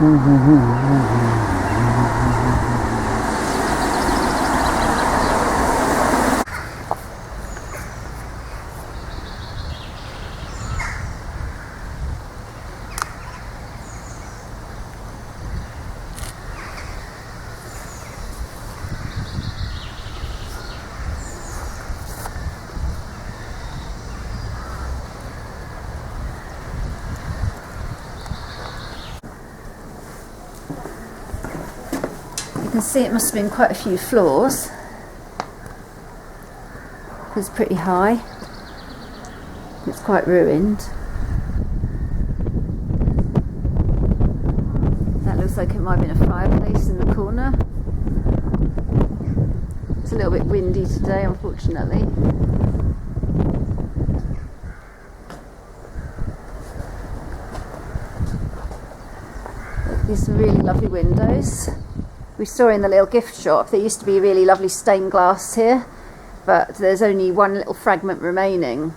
You can see it must have been quite a few floors. It's pretty high. It's quite ruined. That looks like it might have been a fireplace in the corner. It's a little bit windy today, unfortunately. These are really lovely windows. We saw in the little gift shop there used to be really lovely stained glass here, but there's only one little fragment remaining.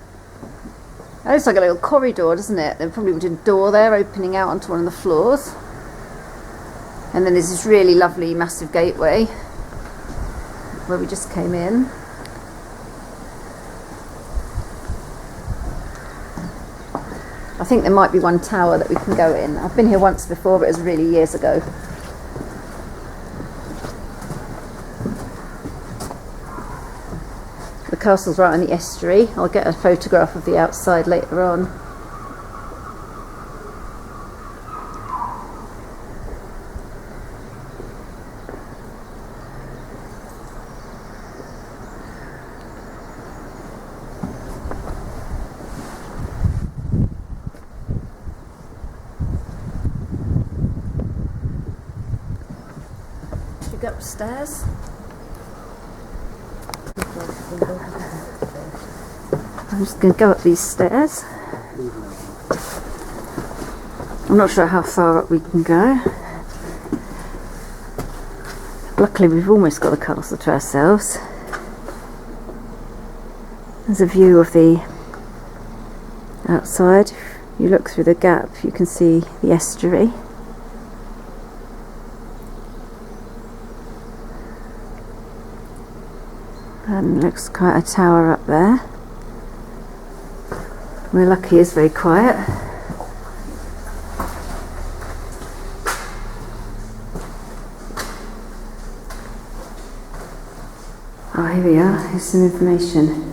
It looks like a little corridor, doesn't it? There probably was a door there opening out onto one of the floors. And then there's this really lovely massive gateway where we just came in. I think there might be one tower that we can go in. I've been here once before, but it was really years ago. The castle's right on the estuary. I'll get a photograph of the outside later on. Should we go upstairs? I'm just going to go up these stairs. I'm not sure how far up we can go. Luckily we've almost got the castle to ourselves. There's a view of the outside. If you look through the gap you can see the estuary. And looks quite a tower up there. We're lucky it's very quiet. Oh, here we are. Here's some information.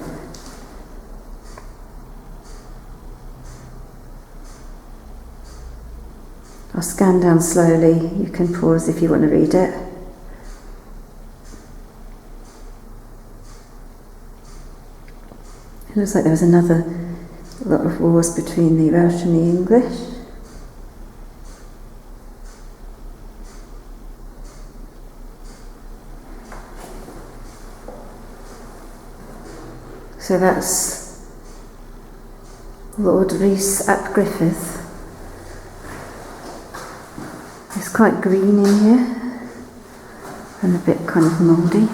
I'll scan down slowly. You can pause if you want to read it. It looks like there was another lot of wars between the Welsh and the English. So that's Lord Rhys at Gruffudd. It's quite green in here and a bit kind of mouldy.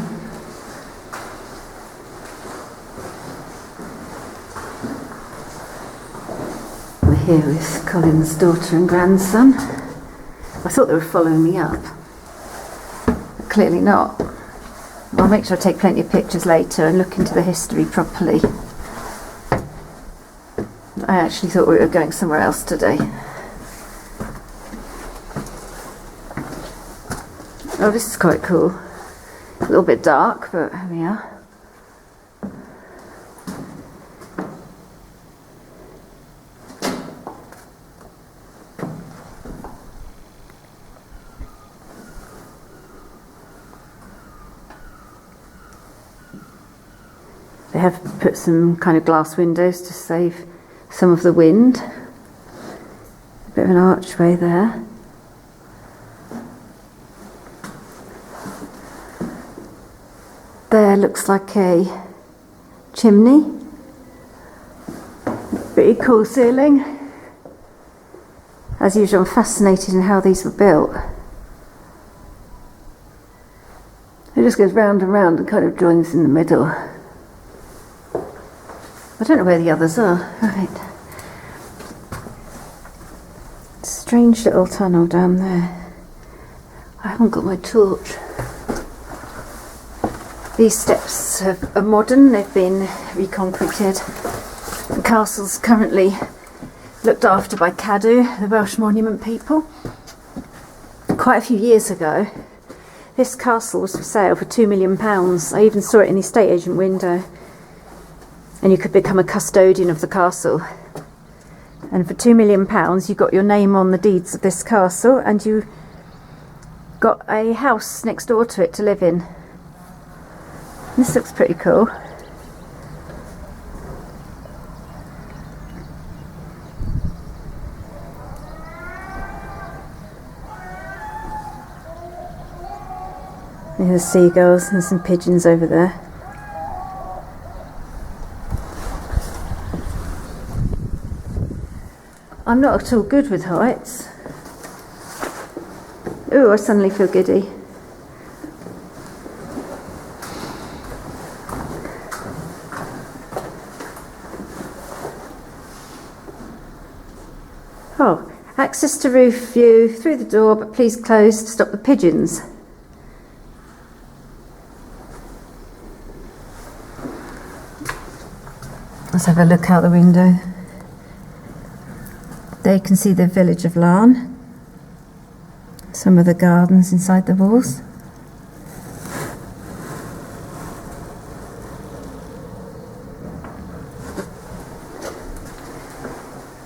Here with Colin's daughter and grandson. I thought they were following me up, but clearly not. I'll make sure I take plenty of pictures later and look into the history properly. I actually thought we were going somewhere else today. Oh, this is quite cool. A little bit dark, but here we are. They have put some kind of glass windows to save some of the wind. A bit of an archway there. There looks like a chimney. Pretty cool ceiling. As usual, I'm fascinated in how these were built. It just goes round and round and kind of joins in the middle. I don't know where the others are. Right. Let's strange little tunnel down there. I haven't got my torch. These steps are modern, they've been reconcreted. The castle's currently looked after by Cadw, the Welsh monument people. Quite a few years ago, this castle was for sale for £2 million. I even saw it in the estate agent window. And you could become a custodian of the castle. And for £2 million you got your name on the deeds of this castle, and you got a house next door to it to live in. This looks pretty cool. There's seagulls and some pigeons over there. I'm not at all good with heights. Ooh, I suddenly feel giddy. Oh, access to roof view through the door, but please close to stop the pigeons. Let's have a look out the window. There you can see the village of Laugharne, some of the gardens inside the walls.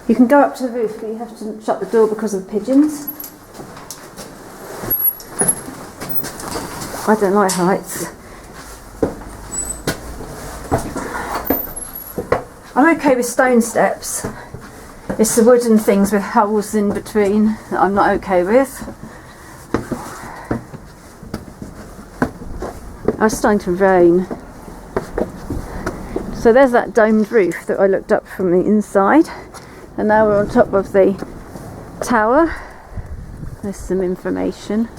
You can go up to the roof, but you have to shut the door because of the pigeons. I don't like heights. I'm okay with stone steps. It's the wooden things with holes in between that I'm not okay with. Oh, it's starting to rain. So there's that domed roof that I looked up from the inside. And now we're on top of the tower. There's some information.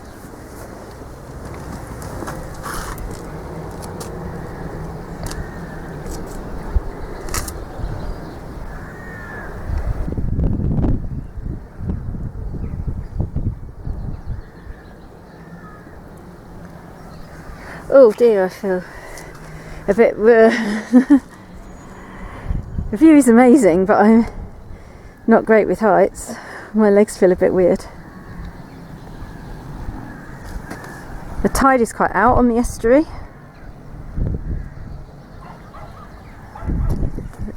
Oh dear, I feel a bit... The view is amazing, but I'm not great with heights. My legs feel a bit weird. The tide is quite out on the estuary.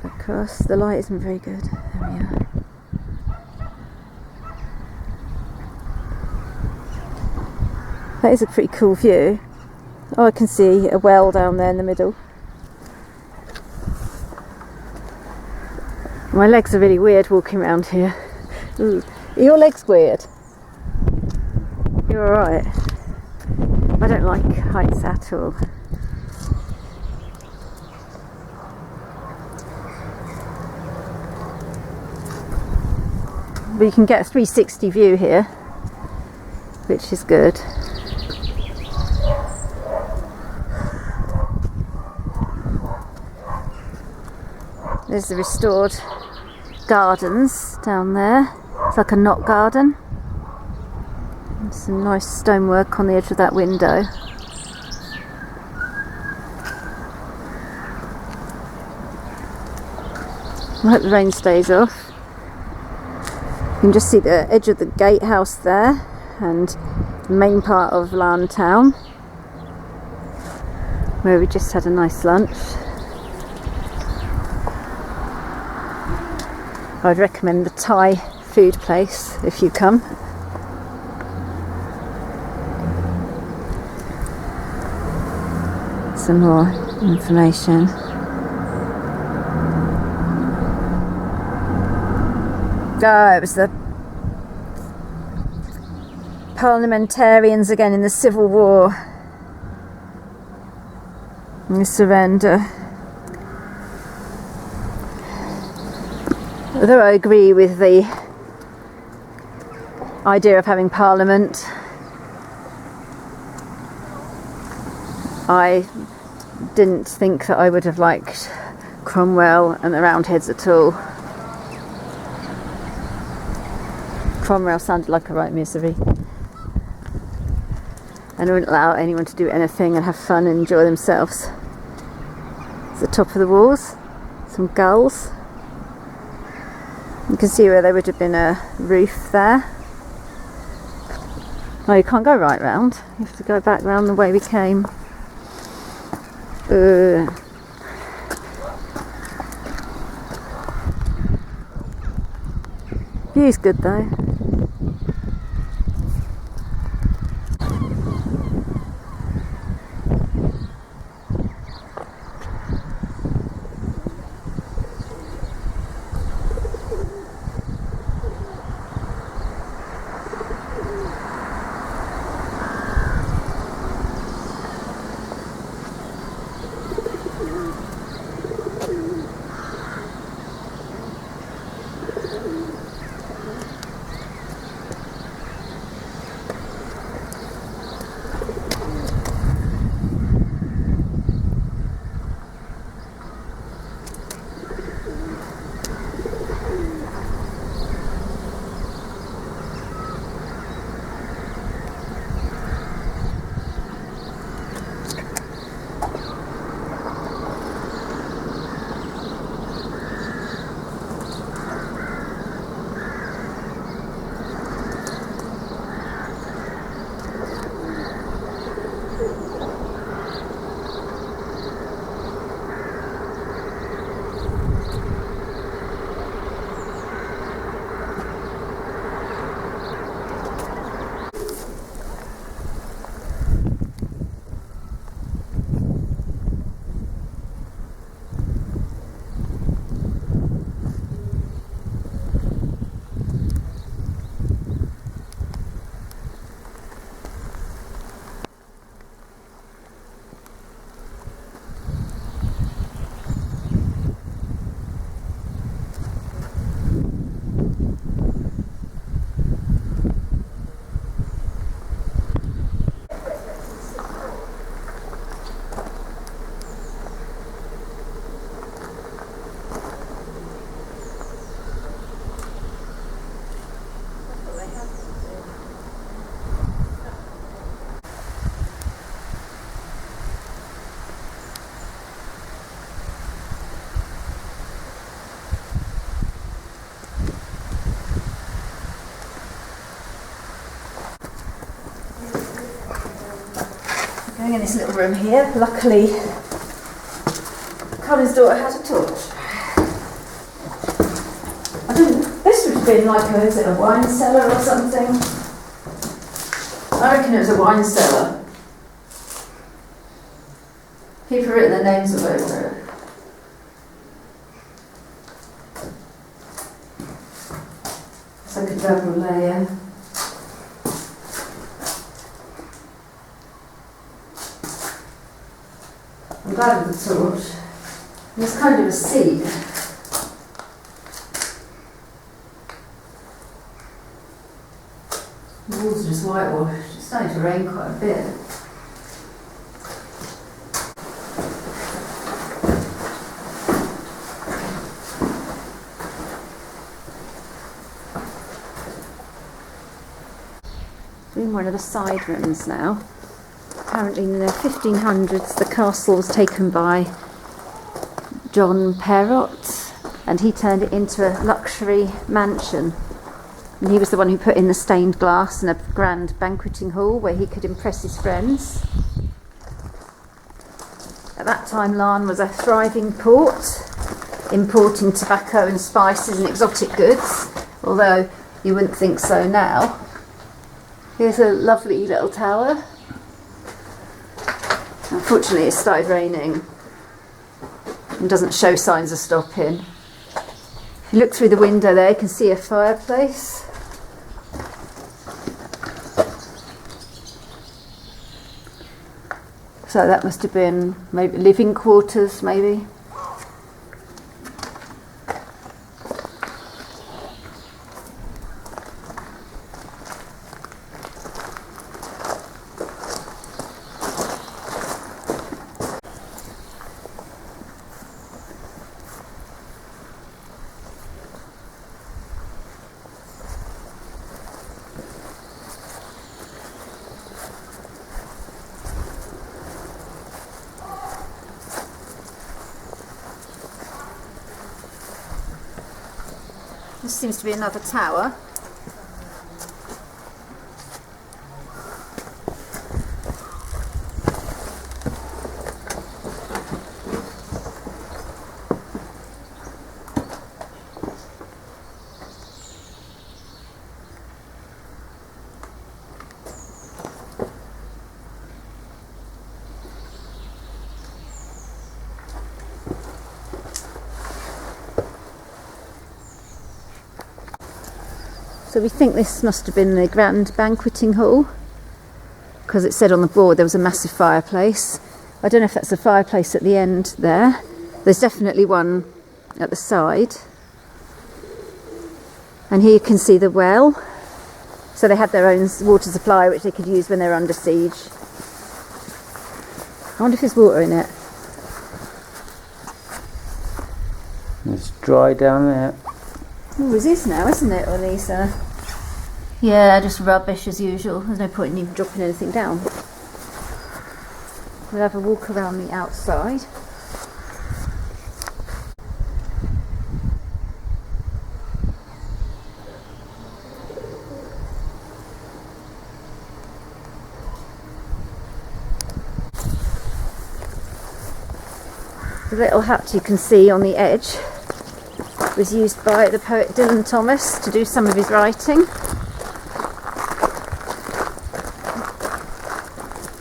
Of course, the light isn't very good. There we are. That is a pretty cool view. Oh, I can see a well down there in the middle. My legs are really weird walking around here. Ooh. Are your legs weird? You're alright? I don't like heights at all. But you can get a 360 view here, which is good. There's the restored gardens down there. It's like a knot garden. There's some nice stonework on the edge of that window. I hope the rain stays off. You can just see the edge of the gatehouse there and the main part of Laugharne town, where we just had a nice lunch. I'd recommend the Thai food place if you come. Some more information. Oh, it was the Parlimentarians again in the Civil War. And the surrender. Although I agree with the idea of having Parliament, I didn't think that I would have liked Cromwell and the Roundheads at all. Cromwell sounded like a right misery. And wouldn't allow anyone to do anything and have fun and enjoy themselves. It's the top of the walls, some gulls. You can see where there would have been a roof there. Oh, you can't go right round. You have to go back round the way we came. View's good though. Going in this little room here, luckily Colin's daughter has a torch. This would have been like is it a wine cellar or something? I reckon it was a wine cellar. People have written their names all over it. It's like a double layer. I'm glad of the torch. There's kind of a seat. The walls are just whitewashed. It's starting to rain quite a bit. We're in one of the side rooms now. Apparently in the 1500s the castle was taken by John Perrot and he turned it into a luxury mansion. And he was the one who put in the stained glass and a grand banqueting hall where he could impress his friends. At that time Laugharne was a thriving port, importing tobacco and spices and exotic goods, although you wouldn't think so now. Here's a lovely little tower. Unfortunately, it started raining and doesn't show signs of stopping. If you look through the window there, you can see a fireplace. So that must have been maybe living quarters, maybe. This seems to be another tower. So we think this must have been the grand banqueting hall, because it said on the board there was a massive fireplace. I don't know if that's the fireplace at the end there. There's definitely one at the side. And here you can see the well. So they had their own water supply which they could use when they're under siege. I wonder if there's water in it. It's dry down there. Oh, it is now, isn't it, on these? Yeah, just rubbish as usual. There's no point in even dropping anything down. We'll have a walk around the outside. The little hut you can see on the edge was used by the poet Dylan Thomas to do some of his writing,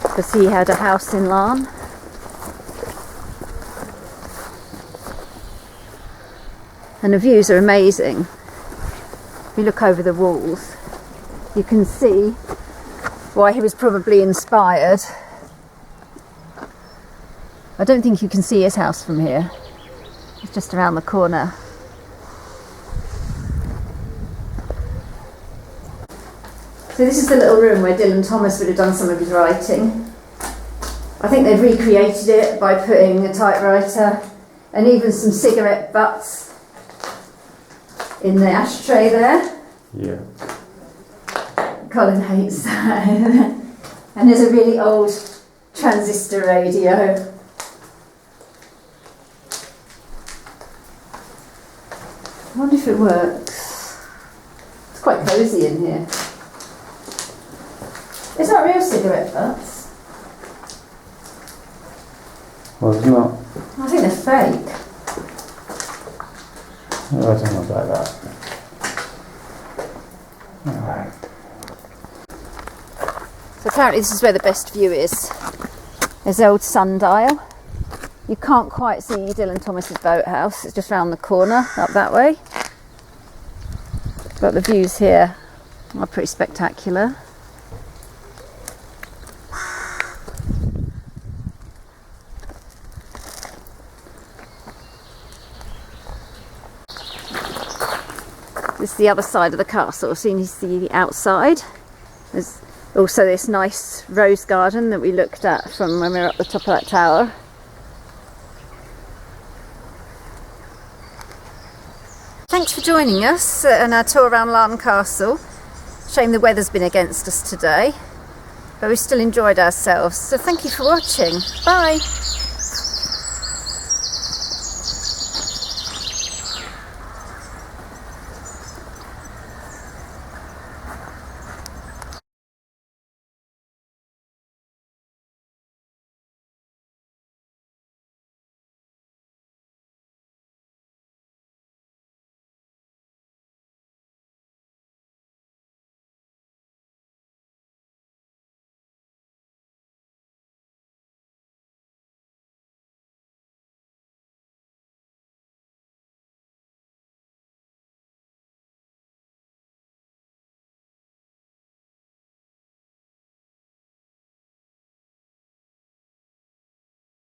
because he had a house in Laugharne. And the views are amazing. If you look over the walls, you can see why he was probably inspired. I don't think you can see his house from here. It's just around the corner. So this is the little room where Dylan Thomas would have done some of his writing. I think they've recreated it by putting a typewriter and even some cigarette butts in the ashtray there. Yeah. Colin hates that. And there's a really old transistor radio. I wonder if it works. It's quite cosy in here. It's not real cigarette butts. Well, it's not. I think they're fake. Oh, I don't know about that. Alright. So apparently this is where the best view is. There's the old sundial. You can't quite see Dylan Thomas's boathouse. It's just round the corner, up that way. But the views here are pretty spectacular. This is the other side of the castle, so you can see the outside. There's also this nice rose garden that we looked at from when we were up the top of that tower. Thanks for joining us on our tour around Laugharne Castle. Shame the weather's been against us today, but we still enjoyed ourselves. So thank you for watching. Bye!